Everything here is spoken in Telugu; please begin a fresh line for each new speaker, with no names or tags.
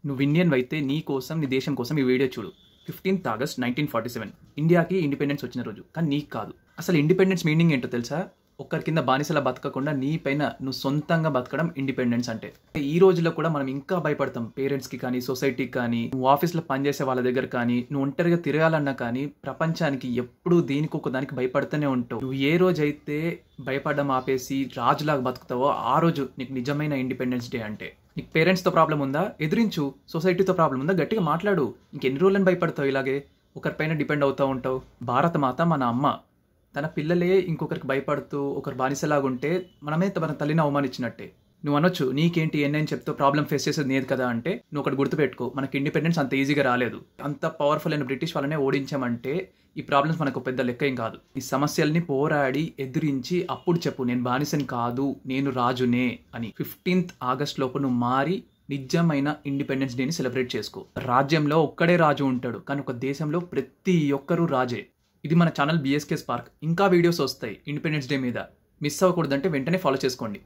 నువ్వు ఇండియన్ అయితే నీ కోసం నీ దేశం కోసం ఈ వీడియో చూడు. 15th August 1947 ఇండియాకి ఇండిపెండెన్స్ వచ్చిన రోజు. కానీ నీకు కాదు. అసలు ఇండిపెండెన్స్ మీనింగ్ ఏంటో తెలుసా? ఒక్కరి కింద బానిసలా బతకకుండా నీ పైన నువ్వు సొంతంగా బతకడం ఇండిపెండెన్స్ అంటే. ఈ రోజుల్లో కూడా మనం ఇంకా భయపడతాం. పేరెంట్స్కి కానీ, సొసైటీకి కానీ, నువ్వు ఆఫీస్లో పనిచేసే వాళ్ళ దగ్గర కానీ, నువ్వు ఒంటరిగా తిరగాలన్నా కానీ ప్రపంచానికి ఎప్పుడూ దేనికి ఒక దానికి భయపడుతూనే ఉంటావు. నువ్వు ఏ రోజైతే భయపడడం ఆపేసి రాజులాగా బతుకుతావో ఆ రోజు నీకు నిజమైన ఇండిపెండెన్స్ డే అంటే. నీకు పేరెంట్స్తో ప్రాబ్లం ఉందా? ఎదిరించు. సొసైటీతో ప్రాబ్లం ఉందా? గట్టిగా మాట్లాడు. ఇంకెన్ని రోజులని భయపడతావు ఇలాగే? ఒకరిపైన డిపెండ్ అవుతూ ఉంటావు. భారత మాత మన అమ్మ. తన పిల్లలే ఇంకొకరికి భయపడుతూ ఒకరు బానిసలాగుంటే మనమే మన తల్లిని అవమానించినట్టే. నువ్వు అనొచ్చు, నీకేంటి ఎన్నని చెప్తూ ప్రాబ్లం ఫేస్ చేసేది లేదు కదా అంటే, నువ్వు ఒకటి గుర్తుపెట్టుకో, మనకి ఇండిపెండెన్స్ అంత ఈజీగా రాలేదు. అంత పవర్ఫుల్ అయిన బ్రిటిష్ వాళ్ళనే ఓడించామంటే ఈ ప్రాబ్లమ్స్ మనకు పెద్ద లెక్క ఏం కాదు. ఈ సమస్యల్ని పోరాడి ఎదిరించి అప్పుడు చెప్పు, నేను బానిసని కాదు, నేను రాజునే అని. 15th August లోపు నువ్వు మారి నిజమైన ఇండిపెండెన్స్ డేని సెలబ్రేట్ చేసుకో. రాజ్యంలో ఒక్కడే రాజు ఉంటాడు, కానీ ఒక దేశంలో ప్రతి ఒక్కరూ రాజే. ఇది మన ఛానల్ BSK Spark. ఇంకా వీడియోస్ వస్తాయి ఇండిపెండెన్స్ డే మీద. మిస్ అవ్వకూడదంటే వెంటనే ఫాలో చేసుకోండి.